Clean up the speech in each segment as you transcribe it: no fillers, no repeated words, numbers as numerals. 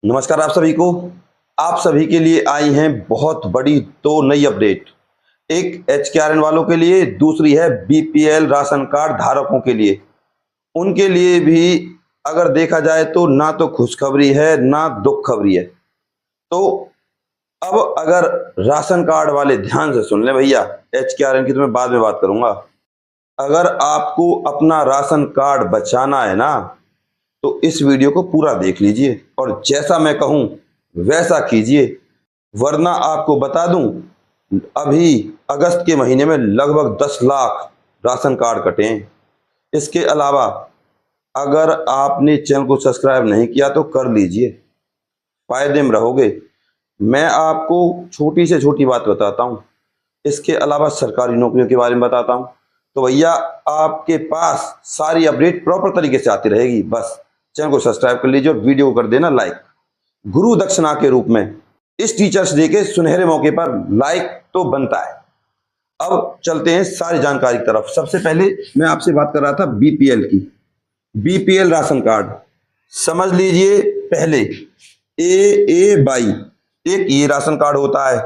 नमस्कार आप सभी को। आप सभी के लिए आई हैं बहुत बड़ी दो नई अपडेट। एक एचकेआरएन वालों के लिए, दूसरी है बीपीएल राशन कार्ड धारकों के लिए। उनके लिए भी अगर देखा जाए तो ना तो खुशखबरी है ना दुख खबरी है। तो अब अगर राशन कार्ड वाले ध्यान से सुन ले भैया, एचकेआरएन की तो मैं बाद में बात करूंगा। अगर आपको अपना राशन कार्ड बचाना है ना, तो इस वीडियो को पूरा देख लीजिए और जैसा मैं कहूं वैसा कीजिए। वरना आपको बता दूं, अभी अगस्त के महीने में लगभग 10 लाख राशन कार्ड कटे हैं। इसके अलावा अगर आपने चैनल को सब्सक्राइब नहीं किया तो कर लीजिए, फायदे में रहोगे। मैं आपको छोटी से छोटी बात बताता हूं, इसके अलावा सरकारी नौकरियों के बारे में बताता हूं। तो भैया आपके पास सारी अपडेट प्रॉपर तरीके से आती रहेगी। बस चैनल को सब्सक्राइब कर लीजिए और वीडियो को कर देना लाइक। गुरु दक्षिणा के रूप में इस टीचर्स डे के सुनहरे मौके पर लाइक तो बनता है। अब चलते हैं सारी जानकारी की तरफ। सबसे पहले मैं आपसे बात कर रहा था बीपीएल की। बीपीएल राशन कार्ड समझ लीजिए, पहले ए बाई एक ये राशन कार्ड होता है।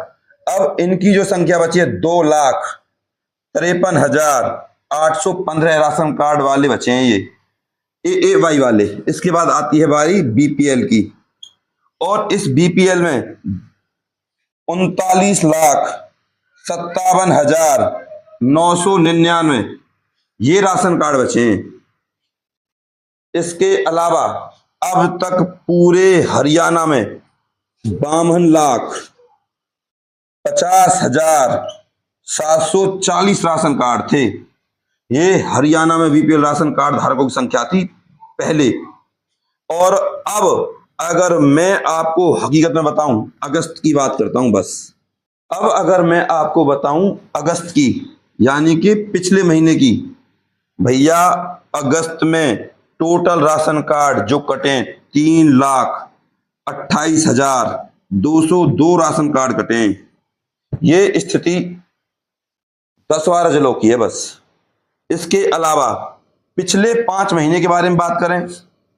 अब इनकी जो संख्या बची है 2,53,815 राशन कार्ड वाले बचे हैं ये ए वाई वाले। इसके बाद आती है बारी बीपीएल की, और इस बीपीएल में 39,57,999 ये राशन कार्ड बचे हैं। इसके अलावा अब तक पूरे हरियाणा में 52,50,740 राशन कार्ड थे। ये हरियाणा में बीपीएल राशन कार्ड धारकों की संख्या थी पहले। और अब अगर मैं आपको हकीकत में बताऊं, अगस्त की बात करता हूं बस। अब अगर मैं आपको बताऊं अगस्त की, यानी कि पिछले महीने की, भैया अगस्त में टोटल राशन कार्ड जो कटे 3,28,202 राशन कार्ड कटे। ये स्थिति 10-12 जिलों की है बस। इसके अलावा पिछले 5 महीने के बारे में बात करें,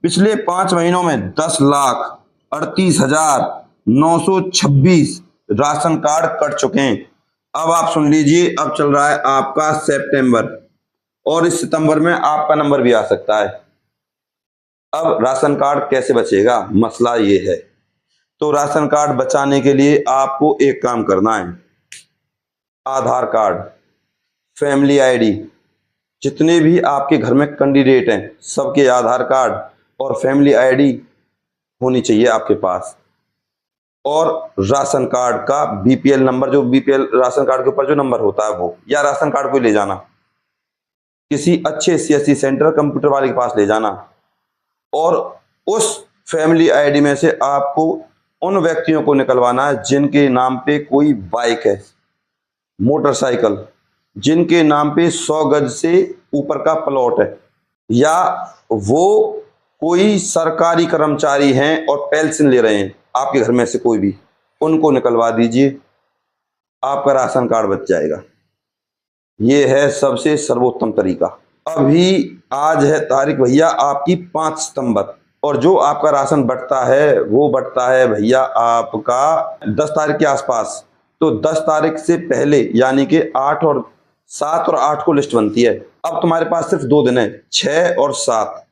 पिछले 5 महीनों में 10,38,926 राशन कार्ड कट चुके हैं। अब आप सुन लीजिए, अब चल रहा है आपका सितंबर, और इस सितंबर में आपका नंबर भी आ सकता है। अब राशन कार्ड कैसे बचेगा, मसला ये है। तो राशन कार्ड बचाने के लिए आपको एक काम करना है। आधार कार्ड, फैमिली आईडी, जितने भी आपके घर में कैंडिडेट हैं सबके आधार कार्ड और फैमिली आईडी होनी चाहिए आपके पास। और राशन कार्ड का बीपीएल नंबर, जो बीपीएल राशन कार्ड के ऊपर जो नंबर होता है वो, या राशन कार्ड को ले जाना किसी अच्छे सीएससी सेंटर कंप्यूटर वाले के पास ले जाना। और उस फैमिली आईडी में से आपको उन व्यक्तियों को निकलवाना है जिनके नाम पे कोई बाइक है, मोटरसाइकिल, जिनके नाम पे 100 गज से ऊपर का प्लॉट है, या वो कोई सरकारी कर्मचारी हैं और पेंशन ले रहे हैं आपके घर में से कोई भी, उनको निकलवा दीजिए, आपका राशन कार्ड बच जाएगा। ये है सबसे सर्वोत्तम तरीका। अभी आज है तारीख भैया आपकी 5 सितंबर, और जो आपका राशन बंटता है वो बंटता है भैया आपका 10 तारीख के आसपास। तो 10 तारीख से पहले, यानी कि 7 और 8 को लिस्ट बनती है। अब तुम्हारे पास सिर्फ 2 दिन है, 6 और 7।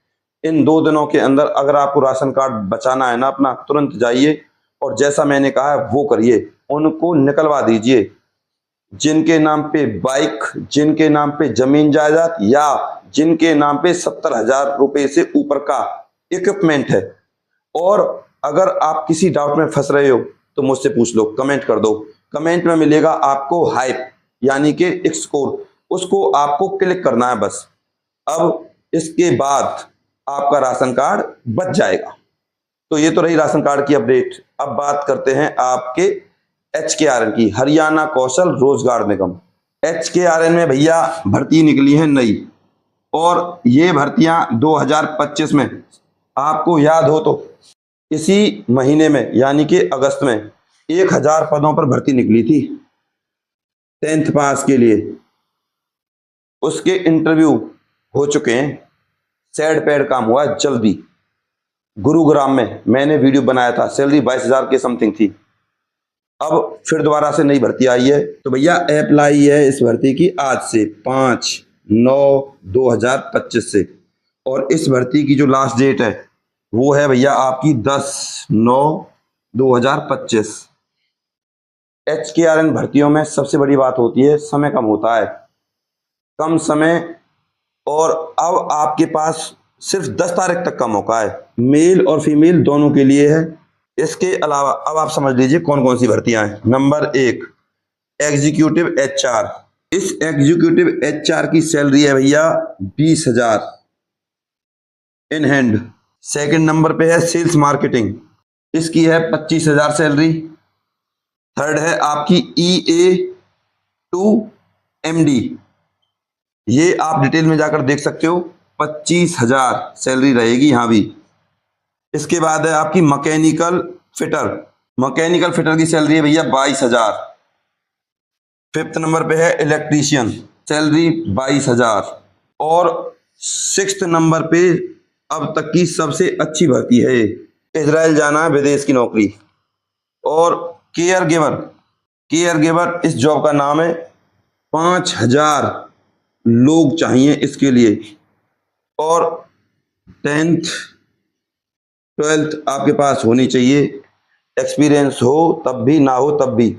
इन 2 दिनों के अंदर अगर आपको राशन कार्ड बचाना है ना अपना, तुरंत जाइए और जैसा मैंने कहा है वो करिए, उनको निकलवा दीजिए। जिनके नाम पे बाइक, जिनके नाम पे जमीन जायदाद, या जिनके नाम पे 70,000 रुपए से ऊपर का इक्विपमेंट है। और अगर आप किसी डाउट में फंस रहे हो तो मुझसे पूछ लो, कमेंट कर दो। कमेंट में मिलेगा आपको हाइप, यानी कि एक स्कोर, उसको आपको क्लिक करना है बस। अब इसके बाद आपका राशन कार्ड बच जाएगा। तो ये तो रही राशन कार्ड की अपडेट। अब बात करते हैं आपके एचकेआरएन की, हरियाणा कौशल रोजगार निगम। एचकेआरएन में भैया भर्ती निकली है नई, और ये भर्तियां 2025 में, आपको याद हो तो इसी महीने में यानी कि अगस्त में 1,000 पदों पर भर्ती निकली थी 10th पास के लिए। उसके इंटरव्यू हो चुके हैं, सेड पैड काम हुआ है जल्दी। गुरुग्राम में मैंने वीडियो बनाया था, सैलरी 22,000 के समथिंग थी। अब फिर दोबारा से नई भर्ती आई है, तो भैया अप्लाई है इस भर्ती की आज से 5/9/2025 से, और इस भर्ती की जो लास्ट डेट है वो है भैया आपकी 10/9/2025। HKRN भर्तियों में सबसे बड़ी बात होती है समय कम होता है, कम समय, और अब आपके पास सिर्फ 10 तारीख तक का मौका है, मेल और फीमेल दोनों के लिए है। इसके अलावा अब आप समझ लीजिए कौन कौन सी भर्तियां हैं। Number 1, executive HR। इस एग्जीक्यूटिव HR की सैलरी है भैया 20,000 इन हैंड। सेकंड नंबर पे है सेल्स मार्केटिंग, इसकी है 25,000 सैलरी। थर्ड है आपकी EA2MD, ये आप डिटेल में जाकर देख सकते हो, 25,000 सैलरी रहेगी यहाँ भी। इसके बाद है आपकी मैकेनिकल फिटर, मैकेनिकल फिटर की सैलरी है भैया 22,000। फिफ्थ नंबर पे है इलेक्ट्रीशियन, सैलरी 22,000। और सिक्स्थ नंबर पे अब तक की सबसे अच्छी भर्ती है, इजराइल जाना है, विदेश की नौकरी। और केयर गिवर इस जॉब का नाम है। 5,000 लोग चाहिए इसके लिए, और 10th 12th आपके पास होनी चाहिए, एक्सपीरियंस हो तब भी, ना हो तब भी।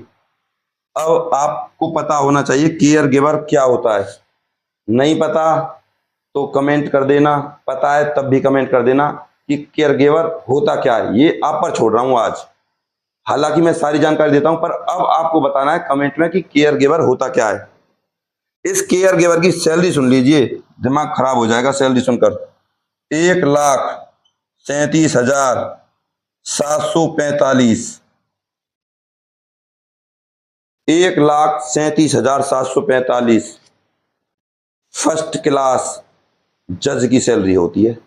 अब आपको पता होना चाहिए केयर गिवर क्या होता है। नहीं पता तो कमेंट कर देना, पता है तब भी कमेंट कर देना कि केयर गिवर होता क्या है। ये आप पर छोड़ रहा हूं आज, हालांकि मैं सारी जानकारी देता हूं, पर अब आपको बताना है कमेंट में कि केयर गिवर होता क्या है। इस केयर गिवर की सैलरी सुन लीजिए, दिमाग खराब हो जाएगा सैलरी सुनकर। 1,37,745, 1,37,745 फर्स्ट क्लास जज की सैलरी होती है,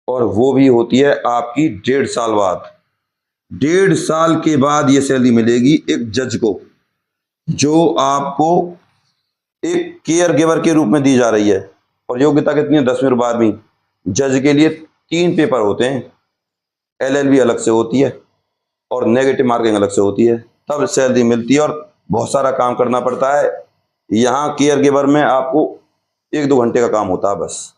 और वो भी होती है आपकी 1.5 साल बाद। 1.5 साल के बाद ये सैलरी मिलेगी एक जज को, जो आपको एक केयर गिवर के रूप में दी जा रही है। और योग्यता कितनी है? 10वीं और 12वीं। जज के लिए 3 पेपर होते हैं, LLB अलग से होती है और नेगेटिव मार्किंग अलग से होती है, तब सैलरी मिलती है, और बहुत सारा काम करना पड़ता है। यहाँ केयर गिवर में आपको 1-2 घंटे का काम होता है बस,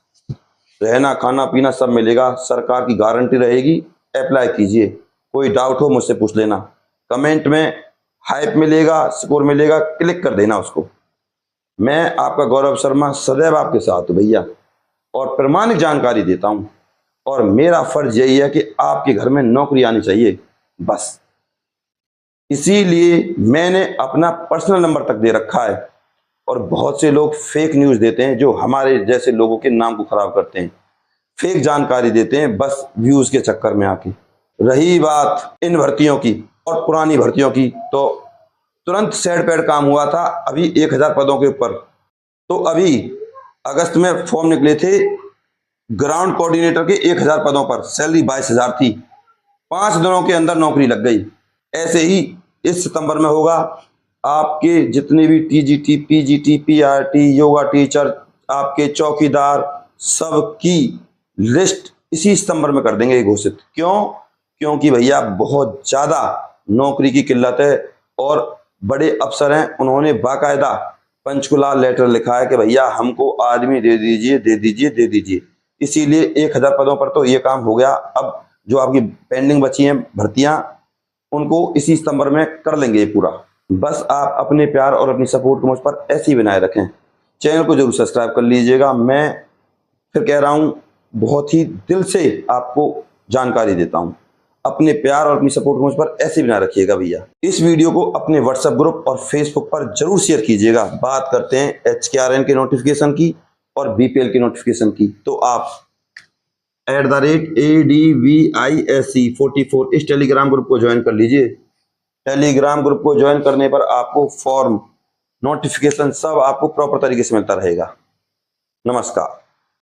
रहना खाना पीना सब मिलेगा, सरकार की गारंटी रहेगी। अप्लाई कीजिए, कोई डाउट हो मुझसे पूछ लेना, कमेंट में हाइप मिलेगा, स्कोर मिलेगा, क्लिक कर देना उसको। मैं आपका गौरव शर्मा सदैव आपके साथ हूं भैया, और प्रामाणिक जानकारी देता हूं, और मेरा फर्ज यही है कि आपके घर में नौकरी आनी चाहिए बस। इसीलिए मैंने अपना पर्सनल नंबर तक दे रखा है, और बहुत से लोग फेक न्यूज़ देते हैं जो हमारे जैसे लोगों के नाम को खराब करते हैं, फेक जानकारी देते हैं बस व्यूज़ के चक्कर में आके। रही बात इन भर्तियों की और पुरानी भर्तियों की, तो तुरंत सेड पैड काम हुआ था अभी 1,000 पदों के ऊपर। तो अभी अगस्त में फॉर्म निकले थे ग्राउंड कोऑर्डिनेटर के 1,000 पदों पर, सैलरी 22,000 थी। 5 दिनों के अंदर नौकरी लग गई। ऐसे ही इस सितंबर में होगा, आपके जितने भी TGT, PGT, PRT, yoga teacher, आपके चौकीदार, सबकी लिस्ट इसी सितंबर में कर देंगे घोषित। क्यों? क्योंकि भैया बहुत ज़्यादा नौकरी की किल्लत है, और बड़े अफसर हैं, उन्होंने बाकायदा पंचकुला लेटर लिखा है कि भैया हमको आदमी दे दीजिए, दे दीजिए, दे दीजिए। इसीलिए 1,000 पदों पर तो ये काम हो गया। अब जो आपकी पेंडिंग बची हैं भर्तियां, उनको इसी सितंबर में कर लेंगे ये पूरा। बस आप अपने प्यार और अपनी सपोर्ट को मुझ पर ऐसे ही बनाए रखें। चैनल को जरूर सब्सक्राइब कर लीजिएगा। मैं फिर कह रहा हूँ, बहुत ही दिल से आपको जानकारी देता हूँ। अपने प्यार और अपनी सपोर्ट को मुझ पर ऐसे बनाए रखिएगा भैया। इस वीडियो को अपने व्हाट्सएप ग्रुप और फेसबुक पर जरूर शेयर कीजिएगा। बात करते हैं HKRN के नोटिफिकेशन की और BPL के नोटिफिकेशन की। तो आप @ADVISE44 इस टेलीग्राम ग्रुप को ज्वाइन कर लीजिए। टेलीग्राम ग्रुप को ज्वाइन करने पर आपको फॉर्म, नोटिफिकेशन सब आपको प्रॉपर तरीके से मिलता रहेगा। नमस्कार।